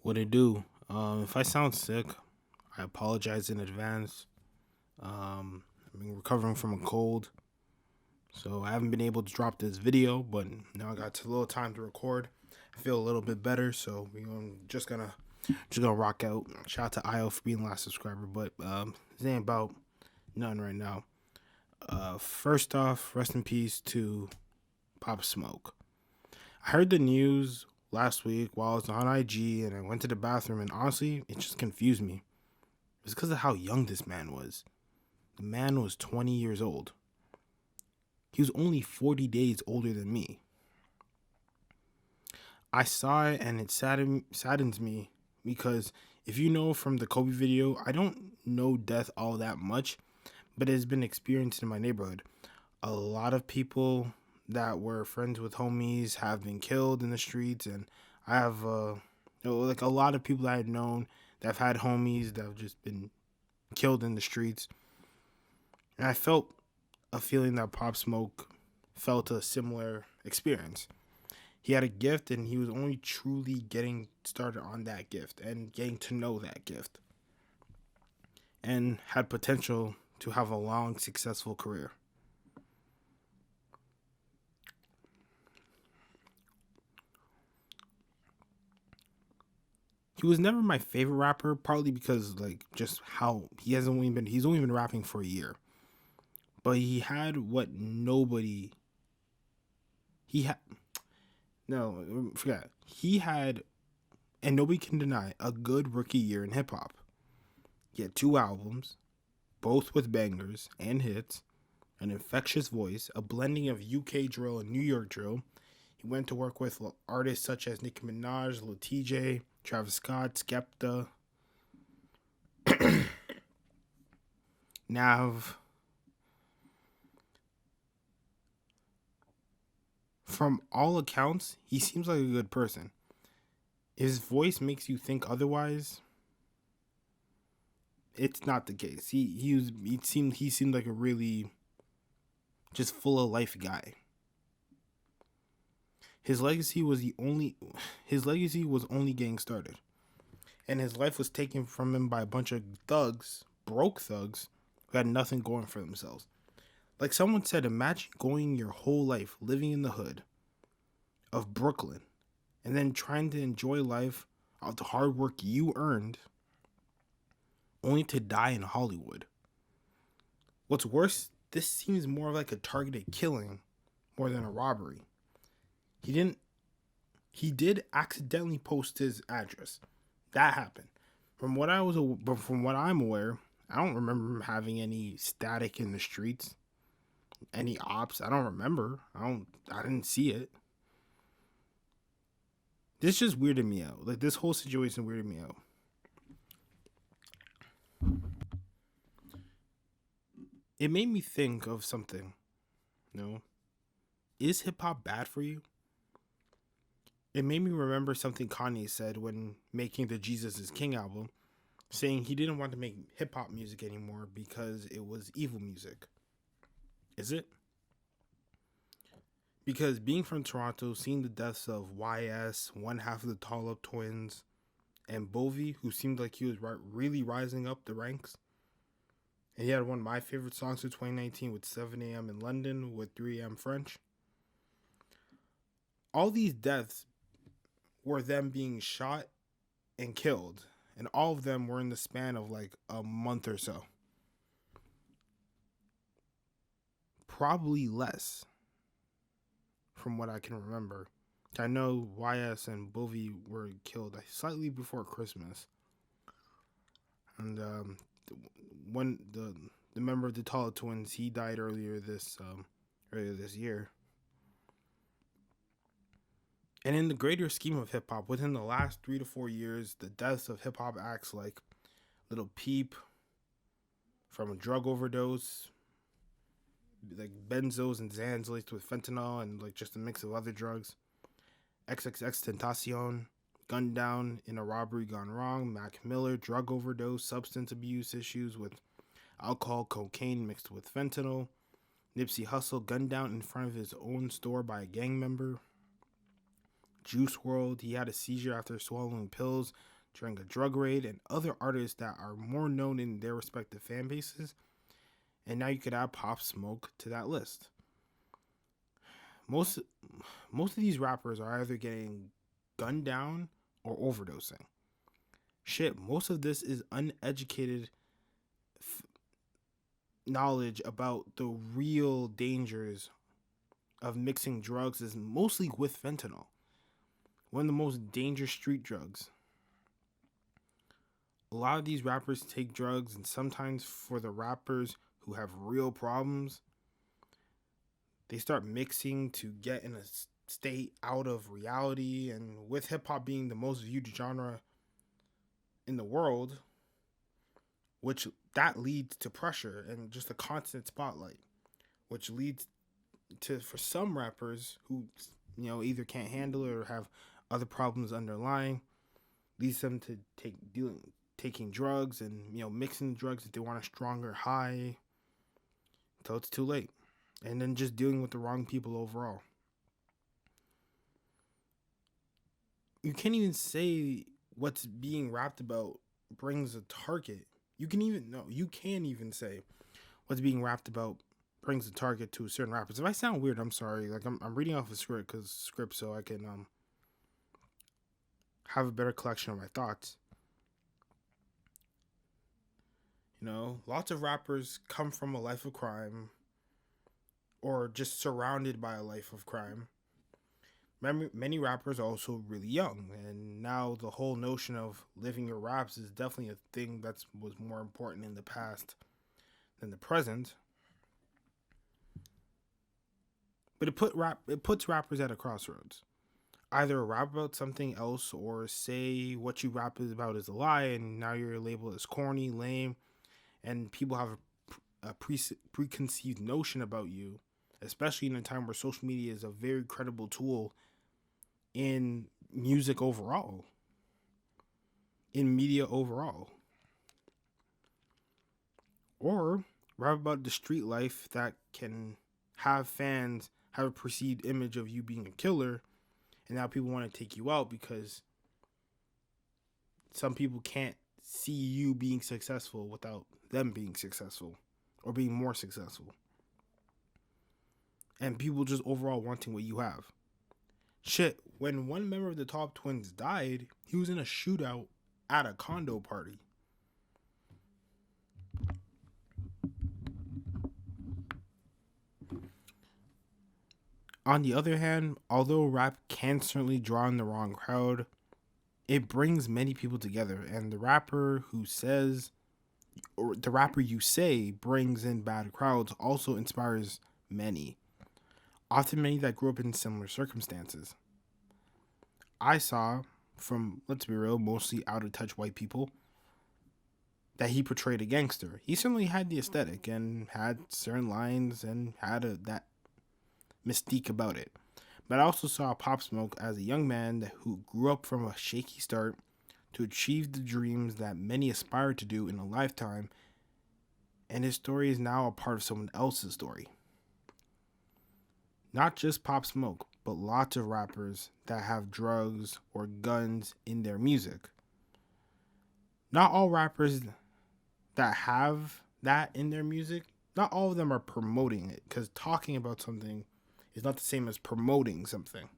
What it do? If I sound sick, I apologize in advance. I've been recovering from a cold, so I haven't been able to drop this video, but now I got a little time to record. I feel a little bit better, so just gonna rock out. Shout out to IO for being the last subscriber, but this ain't about none right now. First off, rest in peace to Pop Smoke. I heard the news last week while I was on IG and I went to the bathroom, and honestly, it just confused me. It's because of how young this man was. The man was 20 years old. He was only 40 days older than me. I saw it and it saddens me because if you know from the Kobe video, I don't know death all that much, but it has been experienced in my neighborhood. A lot of people that were friends with homies have been killed in the streets, and I have like a lot of people that I've known that have had homies that have just been killed in the streets. And I felt a feeling that Pop Smoke felt a similar experience. He had a gift and he was only truly getting started on that gift and getting to know that gift, and had potential to have a long, successful career. He was never my favorite rapper, partly because like just how he's only been rapping for a year. But he had what nobody he had no, forget. He had, and nobody can deny, a good rookie year in hip hop. He had two albums, both with bangers and hits, an infectious voice, a blending of UK drill and New York drill. He went to work with artists such as Nicki Minaj, Lil TJ, Travis Scott, Skepta, Nav. From all accounts, he seems like a good person. His voice makes you think otherwise. It's not the case. He seemed like a really just full of life guy. His legacy was only getting started. And his life was taken from him by a bunch of thugs, broke thugs, who had nothing going for themselves. Like someone said, imagine going your whole life living in the hood of Brooklyn and then trying to enjoy life of the hard work you earned only to die in Hollywood. What's worse, this seems more like a targeted killing more than a robbery. He didn't he did accidentally post his address. That happened. But from what I'm aware, I don't remember him having any static in the streets, any ops. I don't remember. I didn't see it. This just weirded me out. Like this whole situation weirded me out. It made me think of something. You know, is hip hop bad for you? It made me remember something Kanye said when making the Jesus is King album, saying he didn't want to make hip hop music anymore because it was evil music. Is it? Because being from Toronto, seeing the deaths of YS, one half of the Tall Up twins, and Bovey, who seemed like he was really rising up the ranks. And he had one of my favorite songs of 2019 with 7 a.m. in London with 3 a.m. French. All these deaths were them being shot and killed. And all of them were in the span of like a month or so. Probably less, from what I can remember. I know YS and Bovey were killed slightly before Christmas. And when the member of the Tall Twins, he died earlier this year. And in the greater scheme of hip hop, within the last 3 to 4 years, the deaths of hip hop acts like Little Peep from a drug overdose, like benzos and Xans laced with fentanyl and like just a mix of other drugs. XXX Tentacion, gunned down in a robbery gone wrong. Mac Miller, drug overdose, substance abuse issues with alcohol, cocaine mixed with fentanyl. Nipsey Hussle, gunned down in front of his own store by a gang member. Juice World, he had a seizure after swallowing pills during a drug raid, and other artists that are more known in their respective fan bases. And now you could add Pop Smoke to that list. Most most of these rappers are either getting gunned down or overdosing. Shit, most of this is uneducated f- knowledge about the real dangers of mixing drugs, is mostly with fentanyl, one of the most dangerous street drugs. A lot of these rappers take drugs, and sometimes for the rappers who have real problems, they start mixing to get in a state out of reality. And with hip hop being the most viewed genre in the world, which that leads to pressure and just a constant spotlight, which leads to, for some rappers who either can't handle it or have other problems underlying, leads them to taking drugs and mixing drugs if they want a stronger high until it's too late, and then just dealing with the wrong people overall. You can't even say what's being rapped about brings a target. You can even say what's being rapped about brings a target to certain rappers. If I sound weird, I'm sorry. Like I'm reading off a script so I can have a better collection of my thoughts. Lots of rappers come from a life of crime or just surrounded by a life of crime. Many rappers are also really young, and now the whole notion of living your raps is definitely a thing that was more important in the past than the present. But it puts rappers at a crossroads. Either rap about something else or say what you rap is about is a lie, and now you're labeled as corny, lame, and people have a preconceived notion about you, especially in a time where social media is a very credible tool in music overall, in media overall. Or rap about the street life that can have fans have a perceived image of you being a killer, and now people want to take you out because some people can't see you being successful without them being successful or being more successful. And people just overall wanting what you have. Shit, when one member of the Top Twins died, he was in a shootout at a condo party. On the other hand, although rap can certainly draw in the wrong crowd, it brings many people together, and the rapper you say brings in bad crowds also inspires many, often many that grew up in similar circumstances. I saw, from, let's be real, mostly out of touch white people, that he portrayed a gangster. He certainly had the aesthetic and had certain lines and had that mystique about it. But I also saw Pop Smoke as a young man who grew up from a shaky start to achieve the dreams that many aspire to do in a lifetime, and his story is now a part of someone else's story. Not just Pop Smoke, but lots of rappers that have drugs or guns in their music. Not all rappers that have that in their music, not all of them are promoting it, because talking about something is not the same as promoting something.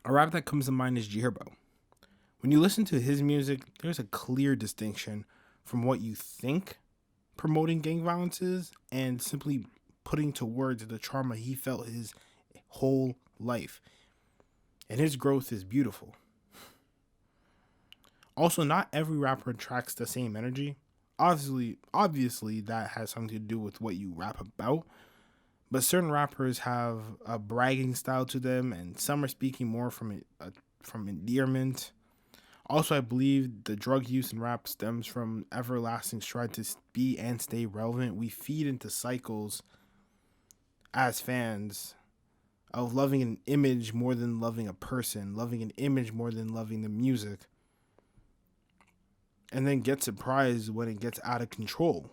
A rapper that comes to mind is G Herbo. When you listen to his music, there's a clear distinction from what you think promoting gang violence is and simply putting to words the trauma he felt his whole life. And his growth is beautiful. Also, not every rapper attracts the same energy. Obviously, that has something to do with what you rap about. But certain rappers have a bragging style to them, and some are speaking more from endearment. Also, I believe the drug use in rap stems from everlasting strive to be and stay relevant. We feed into cycles as fans of loving an image more than loving a person, loving an image more than loving the music, and then get surprised when it gets out of control.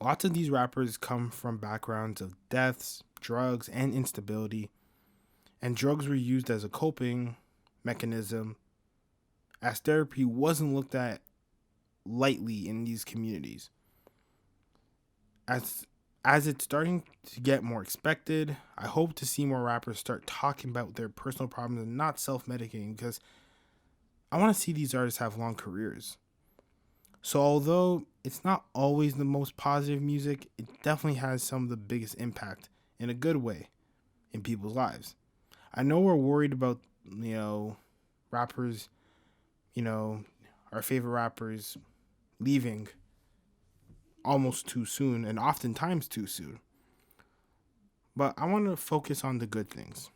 Lots of these rappers come from backgrounds of deaths, drugs, and instability, and drugs were used as a coping mechanism, as therapy wasn't looked at lightly in these communities. As as it's starting to get more expected, I hope to see more rappers start talking about their personal problems and not self-medicating, because I want to see these artists have long careers. So although it's not always the most positive music, it definitely has some of the biggest impact in a good way in people's lives. I know we're worried about, rappers, you know, our favorite rappers leaving almost too soon and oftentimes too soon. But I want to focus on the good things.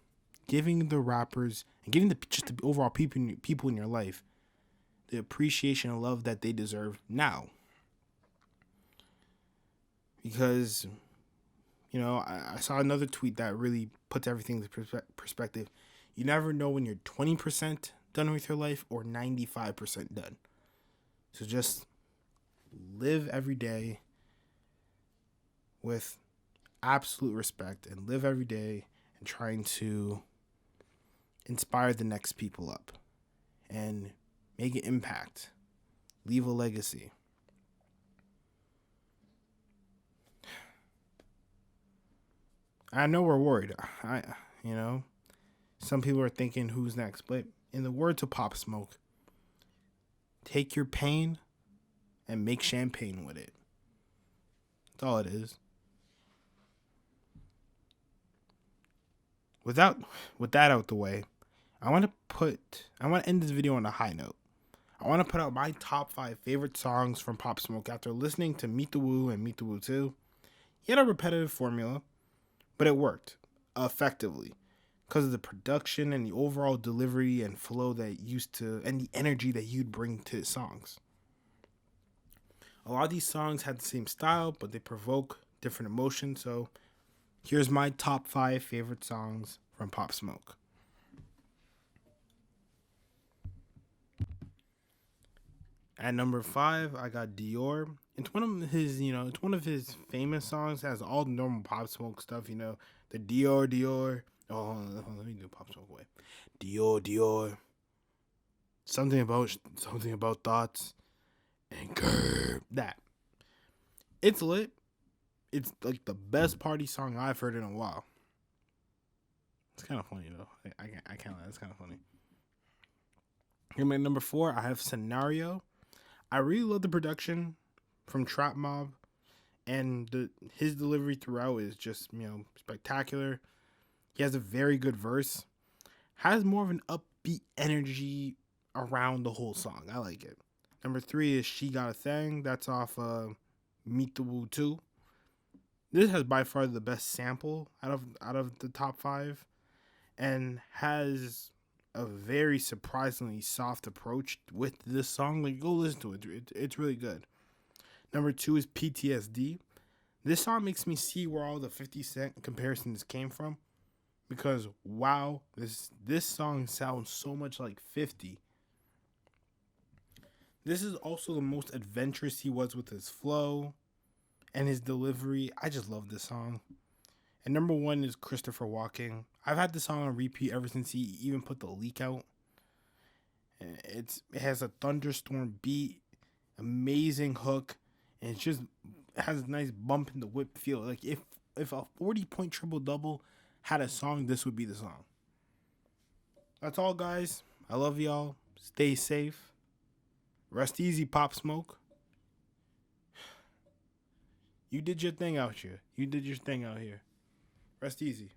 Giving the rappers and giving the overall people in your life the appreciation and love that they deserve now. Because, I saw another tweet that really puts everything into perspective. You never know when you're 20% done with your life or 95% done. So just live every day with absolute respect and live every day and trying to inspire the next people up and make an impact, leave a legacy. I know we're worried. Some people are thinking who's next, but in the words of Pop Smoke, take your pain and make champagne with it. That's all it is. With that out the way, I want to end this video on a high note. I want to put out my top 5 favorite songs from Pop Smoke after listening to Meet the Woo and Meet the Woo 2. He had a repetitive formula, but it worked effectively because of the production and the overall delivery and flow and the energy that you'd bring to his songs. A lot of these songs had the same style, but they provoke different emotions. So here's my top 5 favorite songs from Pop Smoke. At number 5, I got Dior. It's one of his famous songs. It has all the normal Pop Smoke stuff, the Dior. Oh, hold on, let me do Pop Smoke way. Dior. Something about thoughts and curb. That. It's lit. It's like the best party song I've heard in a while. It's kind of funny though. I can't lie. It's kind of funny. Here, my number 4, I have Scenario. I really love the production from Trap Mob, and his delivery throughout is just, spectacular. He has a very good verse. Has more of an upbeat energy around the whole song. I like it. Number 3 is She Got a Thing. That's off Meet the Woo 2. This has by far the best sample out of the top 5, and has a very surprisingly soft approach with this song. Like, go listen to it. It's really good. Number 2 is PTSD. This song makes me see where all the 50 Cent comparisons came from, because wow, this song sounds so much like 50. This is also the most adventurous he was with his flow and his delivery. I just love this song. And number 1 is Christopher Walking. I've had this song on repeat ever since he even put the leak out. It has a thunderstorm beat, amazing hook, and it has a nice bump in the whip feel. Like if a 40-point triple double had a song, this would be the song. That's all, guys. I love y'all. Stay safe. Rest easy, Pop Smoke. You did your thing out here. Rest easy.